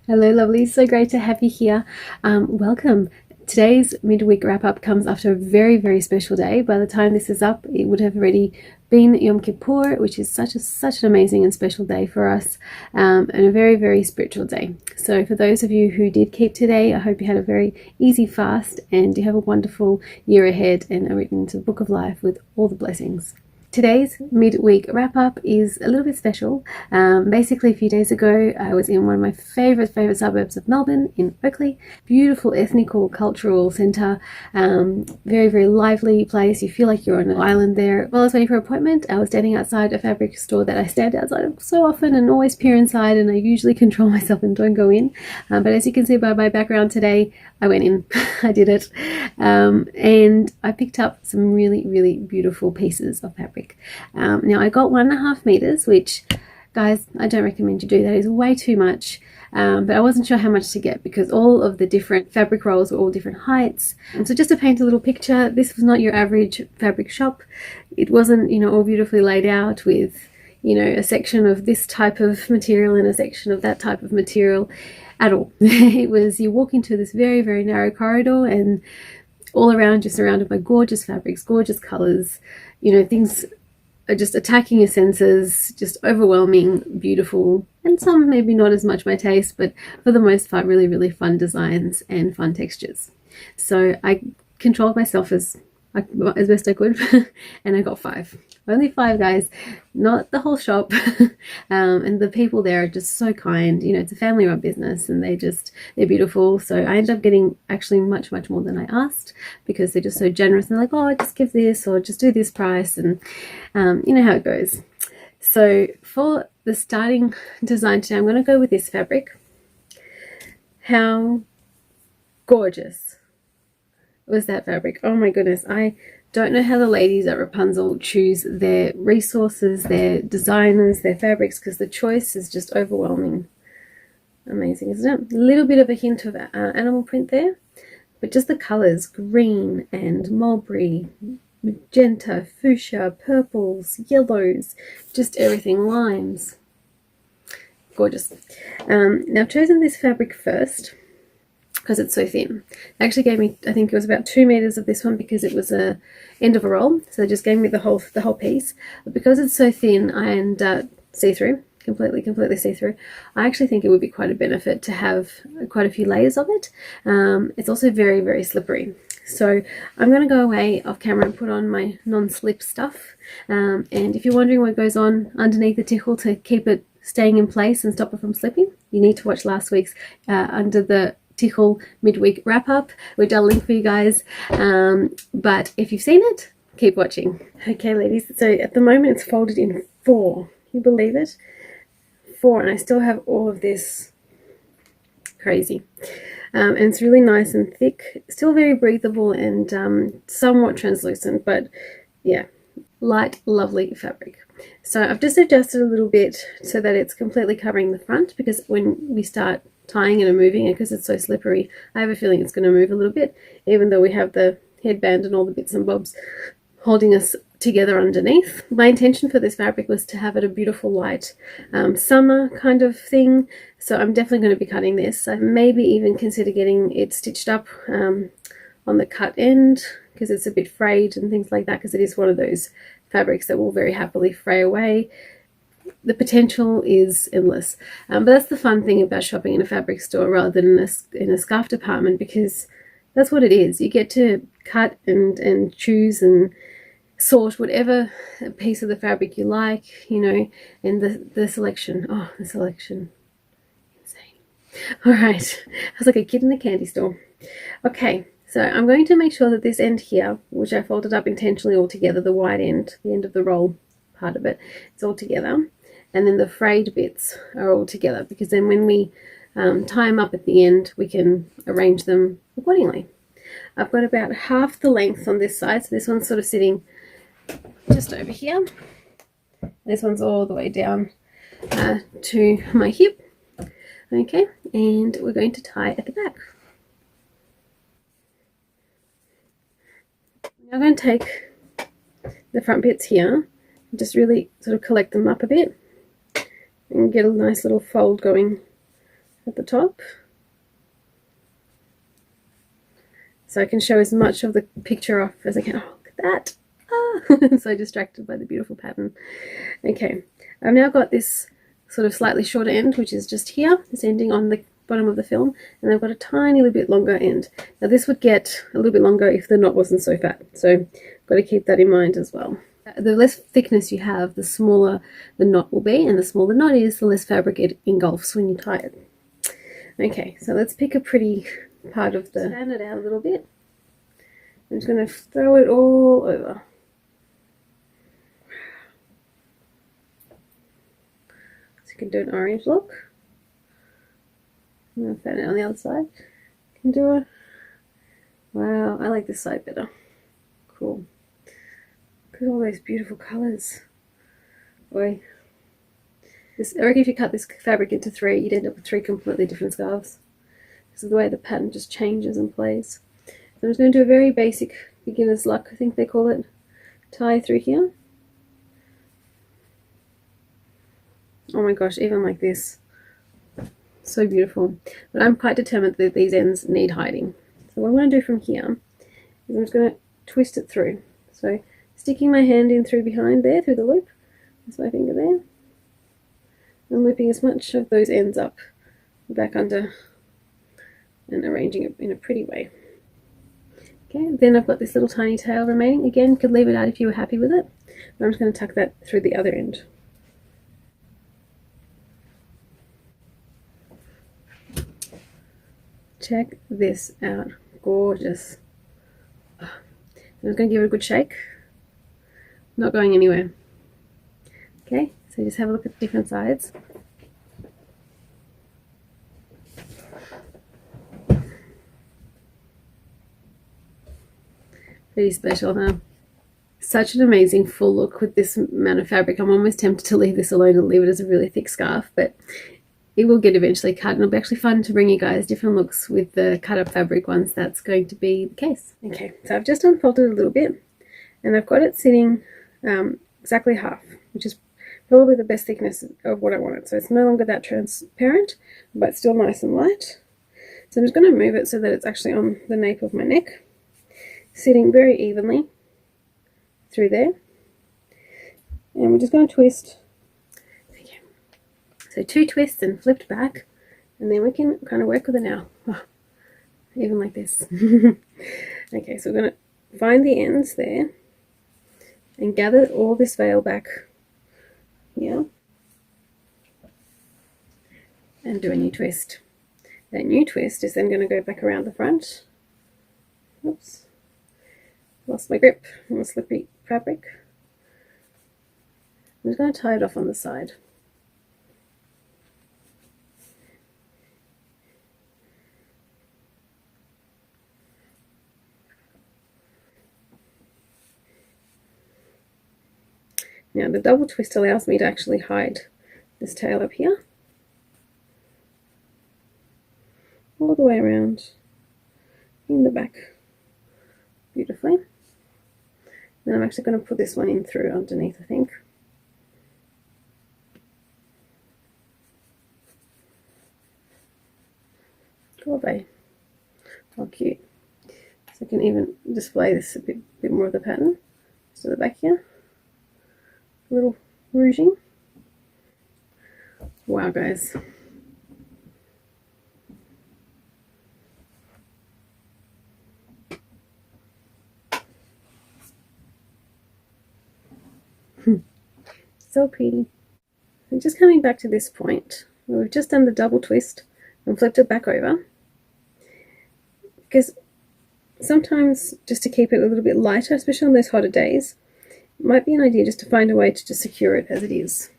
Hello lovelies, so great to have you here. Welcome. Today's midweek wrap-up comes after a very, very special day. By the time this is up, it would have already been Yom Kippur, which is such an amazing and special day for us, and a very, very spiritual day. So for those of you who did keep today, I hope you had a very easy fast and you have a wonderful year ahead and are written into the book of life with all the blessings. Today's midweek wrap-up is a little bit special. Basically, a few days ago, I was in one of my favorite suburbs of Melbourne, in Oakley. Beautiful ethnical, cultural centre. Very, very lively place. You feel like you're on an island there. While I was waiting for an appointment, I was standing outside a fabric store that I stand outside of so often and always peer inside, and I usually control myself and don't go in. But as you can see by my background today, I went in. I did it. And I picked up some really, really beautiful pieces of fabric. Now I got 1.5 meters, which, guys, I don't recommend you do. That is way too much. But I wasn't sure how much to get because all of the different fabric rolls were all different heights. And so just to paint a little picture, this was not your average fabric shop. It wasn't, all beautifully laid out with, a section of this type of material and a section of that type of material at all. It was, you walk into this very, very narrow corridor and all around you're surrounded by gorgeous fabrics, gorgeous colors, things are just attacking your senses, just overwhelming, beautiful, and some maybe not as much my taste, but for the most part really, really fun designs and fun textures. So I controlled myself as best I could and I got 5. Only 5, guys, not the whole shop. And the people there are just so kind. It's a family run business and they're beautiful. So I ended up getting actually much, much more than I asked because they're just so generous and they're like, oh, just give this or just do this price, and you know how it goes. So for the starting design today, I'm going to go with this fabric. How gorgeous was that fabric? Oh my goodness, I don't know how the ladies at Rapunzel choose their resources, their designers, their fabrics, because the choice is just overwhelming. Amazing, isn't it? A little bit of a hint of animal print there, but just the colors, green and mulberry, magenta, fuchsia, purples, yellows, just everything, limes. Gorgeous. Now I've chosen this fabric first because it's so thin. They actually gave me, I think it was about 2 meters of this one because it was a end of a roll, so they just gave me the whole piece. But because it's so thin and see-through, completely see-through, I actually think it would be quite a benefit to have quite a few layers of it. It's also very, very slippery. So I'm going to go away off camera and put on my non-slip stuff. And if you're wondering what goes on underneath the Tichel to keep it staying in place and stop it from slipping, you need to watch last week's under the Tichel midweek wrap-up. We've done a link for you guys, but if you've seen it, keep watching. Okay ladies, so at the moment it's folded in 4. Can you believe it? 4, and I still have all of this. Crazy. And it's really nice and thick, still very breathable and somewhat translucent, but yeah, light, lovely fabric. So I've just adjusted a little bit so that it's completely covering the front, because when we start tying it and moving it, because it's so slippery, I have a feeling it's going to move a little bit, even though we have the headband and all the bits and bobs holding us together underneath. My intention for this fabric was to have it a beautiful light summer kind of thing, so I'm definitely going to be cutting this. I maybe even consider getting it stitched up on the cut end, because it's a bit frayed and things like that, because it is one of those fabrics that will very happily fray away. The potential is endless, but that's the fun thing about shopping in a fabric store rather than in a scarf department, because that's what it is. You get to cut and choose and sort whatever piece of the fabric you like, and the selection. Oh, the selection, insane. All right, I was like a kid in a candy store. Okay, so I'm going to make sure that this end here, which I folded up intentionally all together, the wide end, the end of the roll part of it, it's all together, and then the frayed bits are all together, because then when we tie them up at the end, we can arrange them accordingly. I've got about half the length on this side, so this one's sort of sitting just over here. This one's all the way down to my hip. Okay, and we're going to tie at the back. Now I'm going to take the front bits here Just really sort of collect them up a bit and get a nice little fold going at the top, so I can show as much of the picture off as I can. Oh, look at that. I'm so distracted by the beautiful pattern. Okay, I've now got this sort of slightly shorter end, which is just here. It's ending on the bottom of the film, and I've got a tiny little bit longer end. Now this would get a little bit longer if the knot wasn't so fat, so got to keep that in mind as well. The less thickness you have, the smaller the knot will be, and the smaller the knot is, the less fabric it engulfs when you tie it. Okay, so let's pick a pretty part of the, stand it out a little bit. I'm just going to throw it all over. So you can do an orange look. I'm going to fan it on the other side. You can do it. Wow, I like this side better. Cool. Look at all those beautiful colours. Boy. I reckon if you cut this fabric into 3, you'd end up with 3 completely different scarves. This is the way the pattern just changes and plays. So I'm just going to do a very basic beginner's luck, I think they call it, tie through here. Oh my gosh, even like this. So beautiful. But I'm quite determined that these ends need hiding. So what I'm going to do from here is I'm just going to twist it through. So sticking my hand in through behind there, through the loop. That's my finger there. And looping as much of those ends up back under and arranging it in a pretty way. Okay, then I've got this little tiny tail remaining. Again, could leave it out if you were happy with it. But I'm just going to tuck that through the other end. Check this out. Gorgeous. I'm just going to give it a good shake. Not going anywhere. Okay, so just have a look at the different sides. Pretty special, huh? Such an amazing full look with this amount of fabric. I'm almost tempted to leave this alone and leave it as a really thick scarf, but it will get eventually cut, and it'll be actually fun to bring you guys different looks with the cut up fabric once that's going to be the case. Okay, so I've just unfolded a little bit, and I've got it sitting exactly half, which is probably the best thickness of what I wanted. So it's no longer that transparent, but still nice and light. So I'm just going to move it so that it's actually on the nape of my neck, sitting very evenly through there. And we're just going to twist. Okay. So 2 twists and flipped back, and then we can kind of work with it now. Oh, even like this. Okay, so we're going to find the ends there and gather all this veil back here and do a new twist. That new twist is then going to go back around the front. Oops, lost my grip on the slippery fabric. I'm just going to tie it off on the side. Now the double twist allows me to actually hide this tail up here, all the way around in the back beautifully. Then I'm actually going to put this one in through underneath, I think. Gorgeous. How cute. So I can even display this a bit more of the pattern. Just at the back here. A little rouging. Wow, guys. So pretty. And just coming back to this point, where we've just done the double twist and flipped it back over, because sometimes just to keep it a little bit lighter, especially on those hotter days, it might be an idea just to find a way to just secure it as it is.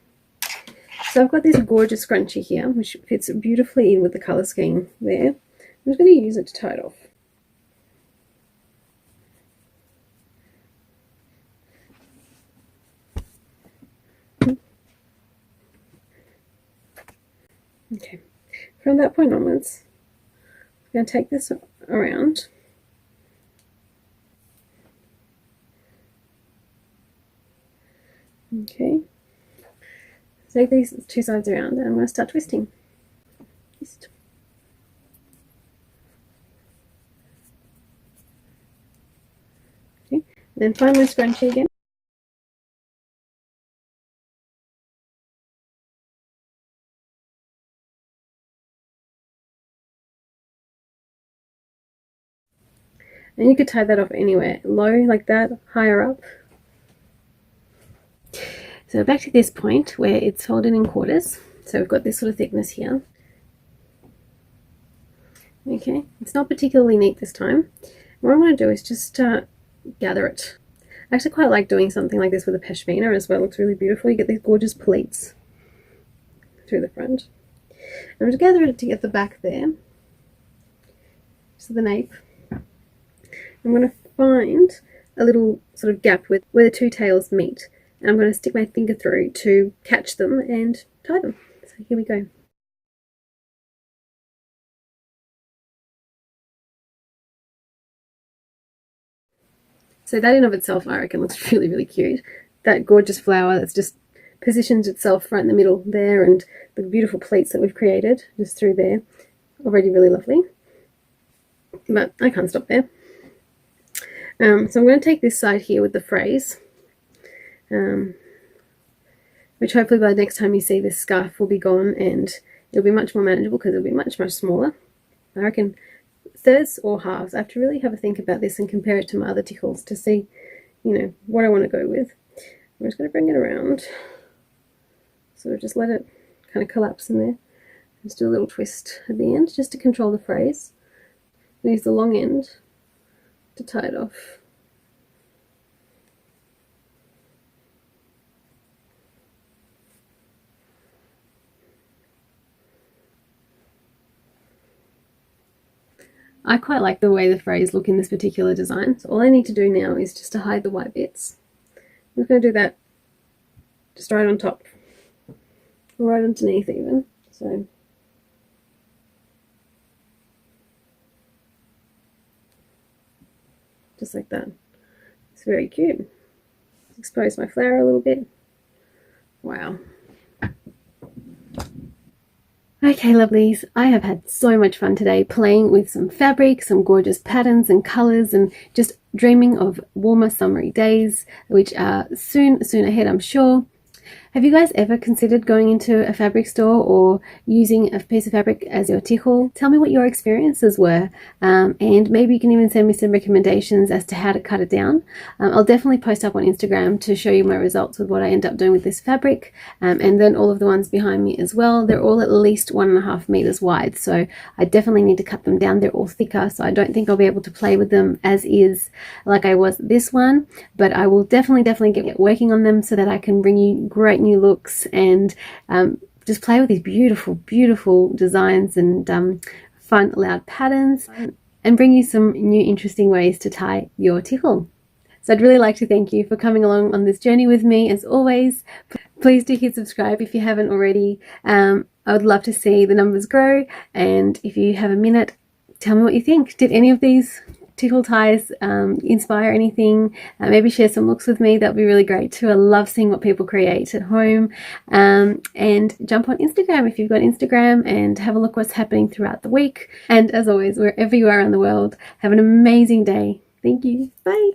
So I've got this gorgeous scrunchie here, which fits beautifully in with the colour scheme there. I'm just going to use it to tie it off. Okay, from that point onwards, I'm going to take this around Okay. So take these two sides around and I'm going to start twisting. Twist. Okay. Then find my scrunchie again. And you could tie that off anywhere, low like that, higher up. So back to this point where it's folded in quarters. So we've got this sort of thickness here. Okay, it's not particularly neat this time. What I'm going to do is just gather it. I actually quite like doing something like this with a pashmina as well. It looks really beautiful. You get these gorgeous pleats through the front. I'm going to gather it to get the back there. So the nape. I'm going to find a little sort of gap where the two tails meet. And I'm going to stick my finger through to catch them and tie them. So here we go. So that in of itself, I reckon, looks really, really cute. That gorgeous flower that's just positions itself right in the middle there, and the beautiful pleats that we've created just through there. Already really lovely. But I can't stop there. So I'm going to take this side here with the phrase, which hopefully by the next time you see this scarf will be gone and it'll be much more manageable because it'll be much, much smaller. I reckon thirds or halves. I have to really have a think about this and compare it to my other Tichels to see, what I want to go with. I'm just going to bring it around. Sort of just let it kind of collapse in there. Just do a little twist at the end just to control the phrase. And use the long end to tie it off. I quite like the way the phrase look in this particular design. So all I need to do now is just to hide the white bits. I'm just going to do that just right on top, or right underneath even. So just like that. It's very cute. Expose my flower a little bit. Wow. Okay, lovelies, I have had so much fun today playing with some fabric, some gorgeous patterns and colours, and just dreaming of warmer summery days, which are soon ahead, I'm sure. Have you guys ever considered going into a fabric store or using a piece of fabric as your Tichel? Tell me what your experiences were, and maybe you can even send me some recommendations as to how to cut it down. I'll definitely post up on Instagram to show you my results with what I end up doing with this fabric, and then all of the ones behind me as well. They're all at least 1.5 meters wide, so I definitely need to cut them down. They're all thicker, so I don't think I'll be able to play with them as is like I was this one, but I will definitely get working on them so that I can bring you great new looks and just play with these beautiful designs and fun loud patterns and bring you some new interesting ways to tie your Tichel. So I'd really like to thank you for coming along on this journey with me. As always, please do hit subscribe if you haven't already. I would love to see the numbers grow, and if you have a minute, tell me what you think. Did any of these Tichel ties inspire anything? Maybe share some looks with me. That would be really great too. I love seeing what people create at home. And jump on Instagram if you've got Instagram and have a look what's happening throughout the week. And as always, wherever you are around the world, have an amazing day. Thank you. Bye.